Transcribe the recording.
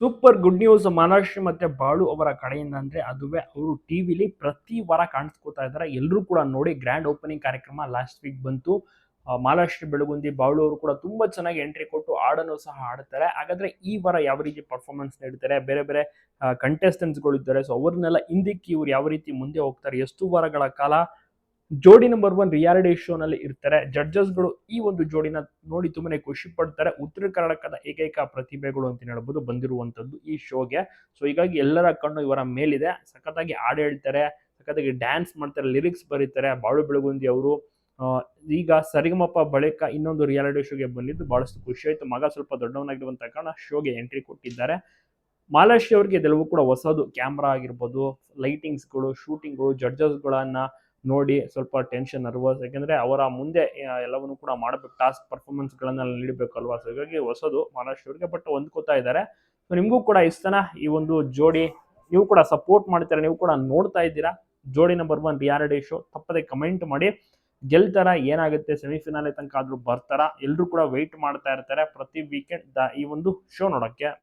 Super good news Malashri ಮತ್ತೆ ಬಾಳು ಅವರ ಕಡೆಯಿಂದ ಅಂದ್ರೆ ಅದುವೇ ಅವರು ಟಿವಿಲಿ ಪ್ರತಿ ವಾರ ಕಾಣಿಸ್ಕೋತಾ ಇದ್ದಾರೆ. ಎಲ್ಲರೂ ಕೂಡ ನೋಡಿ ಗ್ರ್ಯಾಂಡ್ ಓಪನಿಂಗ್ ಕಾರ್ಯಕ್ರಮ ಲಾಸ್ಟ್ ವೀಕ್ ಬಂತು. ಮಾಲಾಶ್ರೀ ಬೆಳಗುಂದಿ ಬಾಳು ಅವರು ಕೂಡ ತುಂಬಾ ಚೆನ್ನಾಗಿ ಎಂಟ್ರಿ ಕೊಟ್ಟು ಹಾಡನ್ನು ಸಹ ಹಾಡ್ತಾರೆ. ಹಾಗಾದ್ರೆ ಈ ವಾರ ಯಾವ ರೀತಿ ಪರ್ಫಾರ್ಮೆನ್ಸ್ ನೀಡ್ತಾರೆ, ಬೇರೆ ಬೇರೆ ಕಂಟೆಸ್ಟೆಂಟ್ಸ್ ಗಳು ಇದ್ದಾರೆ, ಸೊ ಅವ್ರನ್ನೆಲ್ಲ ಹಿಂದಿಕ್ಕಿ ಇವ್ರು ಯಾವ ರೀತಿ ಮುಂದೆ ಹೋಗ್ತಾರೆ, ಎಷ್ಟು ವಾರಗಳ ಕಾಲ ಜೋಡಿ ನಂಬರ್ 1 ರಿಯಾಲಿಟಿ ಶೋ ನಲ್ಲಿ ಇರ್ತಾರೆ. ಜಡ್ಜಸ್ ಗಳು ಈ ಒಂದು ಜೋಡಿನ ನೋಡಿ ತುಂಬಾನೇ ಖುಷಿ ಪಡ್ತಾರೆ. ಉತ್ತರ ಕರ್ನಾಟಕದ ಏಕೈಕ ಪ್ರತಿಭೆಗಳು ಅಂತ ಹೇಳ್ಬೋದು ಬಂದಿರುವಂತದ್ದು ಈ ಶೋಗೆ. ಸೊ ಹೀಗಾಗಿ ಎಲ್ಲರ ಕಣ್ಣು ಇವರ ಮೇಲಿದೆ. ಸಖತ್ತಾಗಿ ಹಾಡು ಹೇಳ್ತಾರೆ, ಸಖತ್ತಾಗಿ ಡ್ಯಾನ್ಸ್ ಮಾಡ್ತಾರೆ, ಲಿರಿಕ್ಸ್ ಬರೀತಾರೆ. ಬಾಳು ಬೆಳಗುಂದಿ ಅವರು ಈಗ ಸರಿಗಮಪ ಬಳಿಕ ಇನ್ನೊಂದು ರಿಯಾಲಿಟಿ ಶೋಗೆ ಬಂದಿದ್ದು ಬಹಳಷ್ಟು ಖುಷಿ ಆಯ್ತು. ಮಗ ಸ್ವಲ್ಪ ದೊಡ್ಡವನಾಗಿರುವಂತ ಕಾರಣ ಶೋಗೆ ಎಂಟ್ರಿ ಕೊಟ್ಟಿದ್ದಾರೆ. ಮಾಲಾಶ್ರೀ ಅವರಿಗೆ ಇದೆಲ್ಲವೂ ಕೂಡ ಹೊಸದು. ಕ್ಯಾಮ್ರಾ ಆಗಿರ್ಬೋದು, ಲೈಟಿಂಗ್ಸ್ಗಳು, ಶೂಟಿಂಗ್ಗಳು, ಜಡ್ಜಸ್ಗಳನ್ನ ನೋಡಿ ಸ್ವಲ್ಪ ಟೆನ್ಷನ್, ನರ್ವಸ್. ಯಾಕಂದ್ರೆ ಅವರ ಮುಂದೆ ಎಲ್ಲವನ್ನು ಕೂಡ ಮಾಡಬೇಕು, ಟಾಸ್ಕ್ ಪರ್ಫಾರ್ಮೆನ್ಸ್ ಗಳನ್ನ ನೀಡಬೇಕಲ್ವಾ. ಸೊ ಹೀಗಾಗಿ ಹೊಸದು ಮಾಲಾಶ್ರೀ ಅವರಿಗೆ, ಬಟ್ ಹೊಂದ್ಕೋತಾ ಇದ್ದಾರೆ. ಸೊ ನಿಮಗೂ ಕೂಡ ಇಷ್ಟನಾ ಈ ಒಂದು ಜೋಡಿ? ನೀವು ಕೂಡ ಸಪೋರ್ಟ್ ಮಾಡ್ತೀರಾ, ನೀವು ಕೂಡ ನೋಡ್ತಾ ಇದ್ದೀರಾ ಜೋಡಿ ನಂಬರ್ 1 ರಿಯಾಲಿಟಿ ಶೋ? ತಪ್ಪದೆ ಕಮೆಂಟ್ ಮಾಡಿ. ಗೆಲ್ತಾರ, ಏನಾಗುತ್ತೆ, ಸೆಮಿಫಿನಾಲೆ ತನಕ ಆದ್ರೂ ಬರ್ತಾರ? ಎಲ್ಲರೂ ಕೂಡ ವೆಯ್ಟ್ ಮಾಡ್ತಾ ಇರ್ತಾರೆ ಪ್ರತಿ ವೀಕೆಂಡ್ ಈ ಒಂದು ಶೋ ನೋಡಕ್ಕೆ.